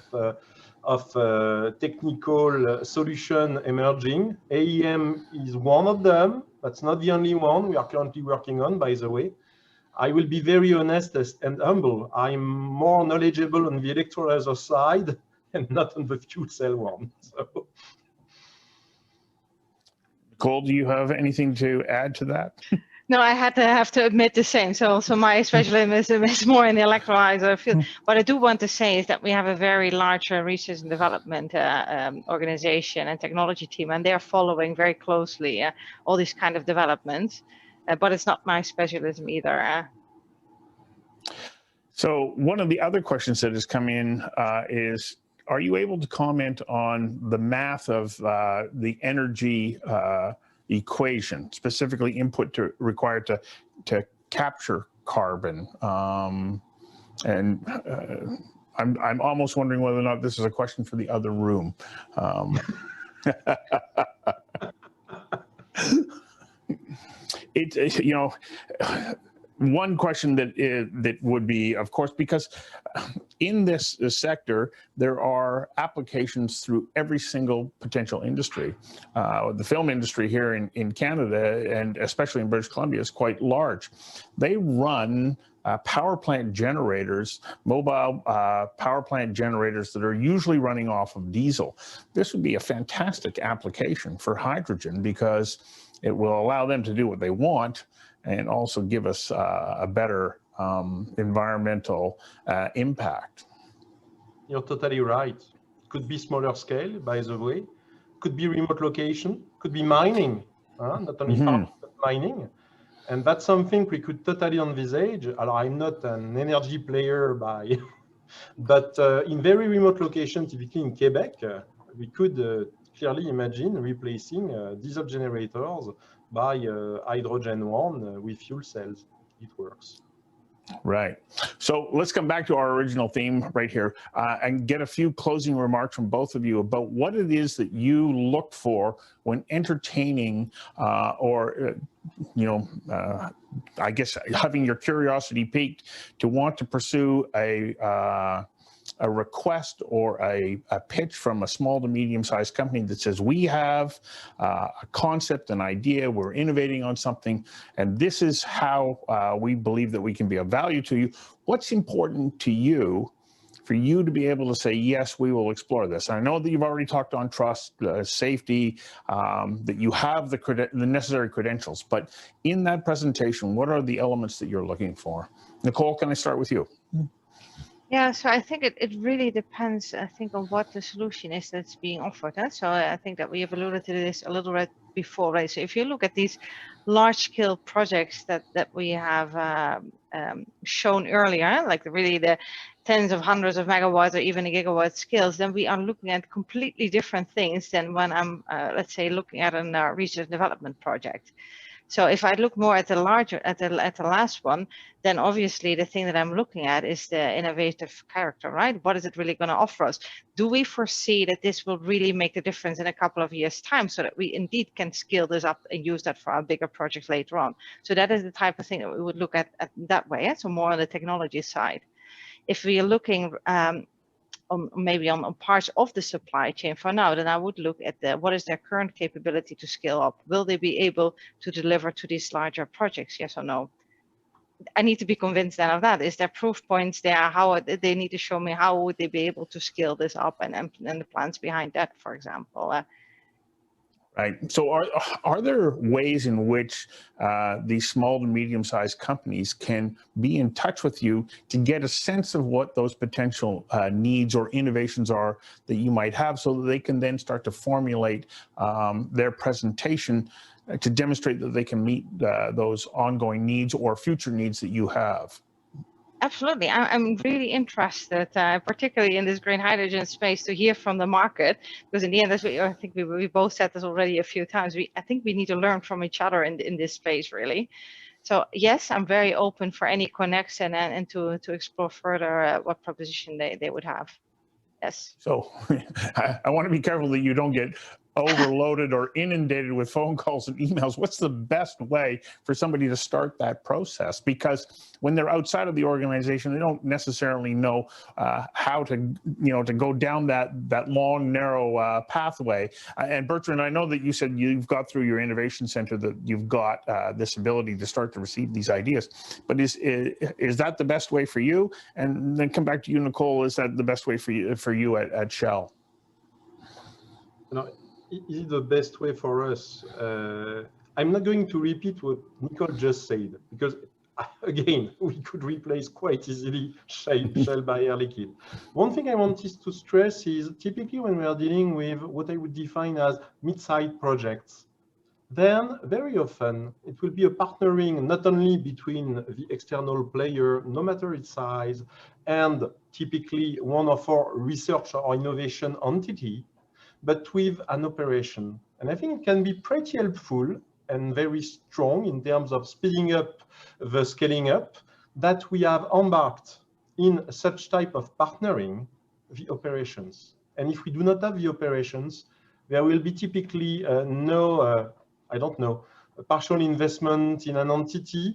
technical solution emerging. AEM is one of them. That's not the only one we are currently working on, by the way. I will be very honest and humble. I'm more knowledgeable on the electrolyzer side and not on the fuel cell one. So. Nicole, do you have anything to add to that? No, I have to admit the same. So my specialism is more in the electrolyzer field. What I do want to say is that we have a very large research and development organization and technology team, and they are following very closely all these kind of developments. But it's not my specialism either. So one of the other questions that has come in is, are you able to comment on the math of the energy equation, specifically input required to capture carbon? And I'm almost wondering whether or not this is a question for the other room. You know, one question that would be, of course, because in this sector, there are applications through every single potential industry. The film industry here in Canada, and especially in British Columbia, is quite large. They run power plant generators, mobile power plant generators that are usually running off of diesel. This would be a fantastic application for hydrogen because it will allow them to do what they want and also give us a better environmental impact. You're totally right. Could be smaller scale, by the way. Could be remote location. Could be mining, not only farming, but mining. And that's something we could totally envisage. I'm not an energy player but in very remote locations, typically in Quebec, we could clearly imagine replacing diesel generators by hydrogen one with fuel cells. It works. Right. So let's come back to our original theme right here and get a few closing remarks from both of you about what it is that you look for when entertaining I guess having your curiosity piqued to want to pursue a request or a pitch from a small to medium-sized company that says, we have a concept, an idea, we're innovating on something, and this is how we believe that we can be of value to you. What's important to you for you to be able to say, yes, we will explore this? I know that you've already talked on trust, safety, that you have the necessary credentials, but in that presentation, what are the elements that you're looking for? Nicole, can I start with you? Yeah, so I think it really depends, I think, on what the solution is that's being offered. So I think that we have alluded to this a little bit before, right? So if you look at these large-scale projects that we have shown earlier, like really the tens of hundreds of megawatts or even a gigawatt scales, then we are looking at completely different things than when I'm, let's say, looking at a research and development project. So if I look more at the larger, at the last one, then obviously the thing that I'm looking at is the innovative character, right? What is it really going to offer us? Do we foresee that this will really make a difference in a couple of years' time so that we indeed can scale this up and use that for our bigger projects later on? So that is the type of thing that we would look at that way. So more on the technology side. If we are looking maybe on parts of the supply chain for now, then I would look at what is their current capability to scale up. Will they be able to deliver to these larger projects? Yes or no? I need to be convinced then of that. Is there proof points there? How they need to show me how would they be able to scale this up and the plans behind that, for example. Right. So are there ways in which these small to medium-sized companies can be in touch with you to get a sense of what those potential needs or innovations are that you might have, so that they can then start to formulate their presentation to demonstrate that they can meet those ongoing needs or future needs that you have? Absolutely. I'm really interested, particularly in this green hydrogen space, to hear from the market, because in the end, I think we both said this already a few times, I think we need to learn from each other in this space, really. So yes, I'm very open for any connection and to explore further what proposition they would have. Yes. So I want to be careful that you don't get overloaded or inundated with phone calls and emails. What's the best way for somebody to start that process? Because when they're outside of the organization, they don't necessarily know how to, to go down that long, narrow pathway. And Bertrand, I know that you said you've got through your innovation center that you've got this ability to start to receive these ideas. But is that the best way for you? And then come back to you, Nicole. Is that the best way for you at Shell? No, is it the best way for us? I'm not going to repeat what Nicole just said, because again, we could replace quite easily Shell by Air Liquide. One thing I wanted to stress is typically when we are dealing with what I would define as mid-sized projects, then very often it will be a partnering not only between the external player, no matter its size, and typically one of our research or innovation entity, but with an operation. And I think it can be pretty helpful and very strong in terms of speeding up the scaling up, that we have embarked in such type of partnering the operations. And if we do not have the operations, there will be typically no, I don't know, a partial investment in an entity,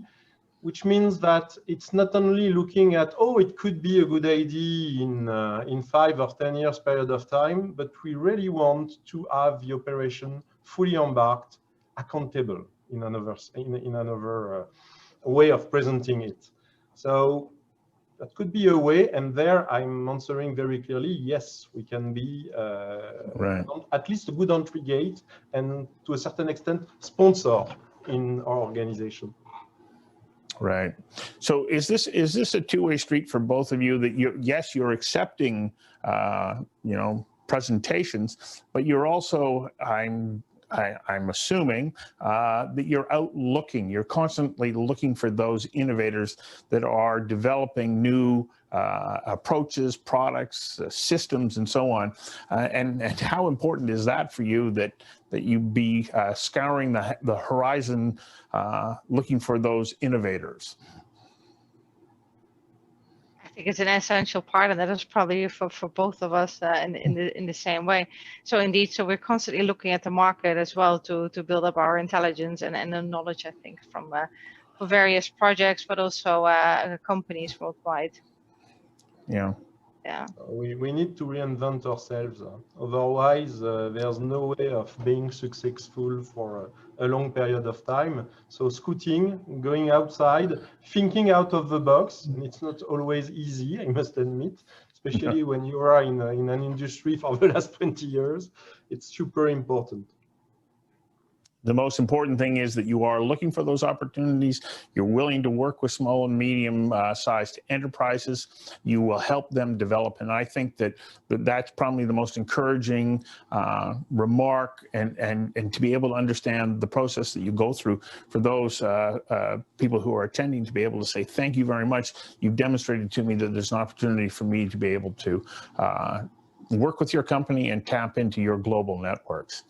which means that it's not only looking at, oh, it could be a good idea in 5 or 10 years period of time, but we really want to have the operation fully embarked, accountable in another way of presenting it. So that could be a way, and there I'm answering very clearly, yes, we can be right. At least a good entry gate, and to a certain extent, sponsor in our organization. Right. So is this a two-way street for both of you, that you're accepting, presentations, but you're also, I'm assuming that you're out looking, you're constantly looking for those innovators that are developing new approaches, products, systems, and so on. And how important is that for you, that you be scouring the horizon, looking for those innovators? I think it's an essential part, and that is probably for both of us in the same way. So indeed, so we're constantly looking at the market as well to build up our intelligence and the knowledge, I think, from for various projects, but also companies worldwide. Yeah. Yeah. We need to reinvent ourselves. Otherwise, there's no way of being successful for a long period of time. So scooting, going outside, thinking out of the box, and it's not always easy, I must admit, especially when you are in an industry for the last 20 years. It's super important. The most important thing is that you are looking for those opportunities. You're willing to work with small and medium-sized enterprises. You will help them develop. And I think that's probably the most encouraging remark, and to be able to understand the process that you go through for those people who are attending, to be able to say, thank you very much. You've demonstrated to me that there's an opportunity for me to be able to work with your company and tap into your global networks.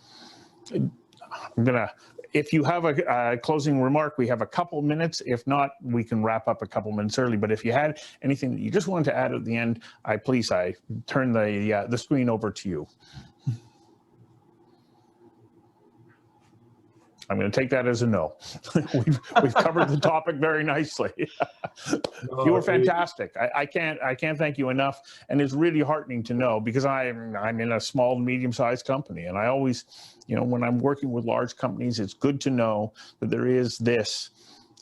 If you have a closing remark, we have a couple minutes. If not, we can wrap up a couple minutes early. But if you had anything that you just wanted to add at the end, I turn the screen over to you. I'm going to take that as a no. We've covered the topic very nicely. You were fantastic. I can't thank you enough, and it's really heartening to know, because I'm in a small, medium-sized company, and I always, when I'm working with large companies, it's good to know that there is this,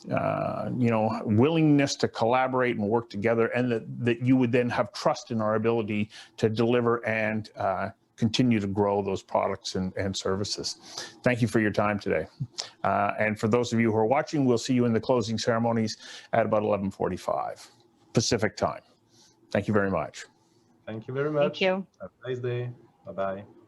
willingness to collaborate and work together, and that you would then have trust in our ability to deliver and continue to grow those products and services. Thank you for your time today. And for those of you who are watching, we'll see you in the closing ceremonies at about 11:45 Pacific time. Thank you very much. Thank you very much. Thank you. Have a nice day. Bye-bye.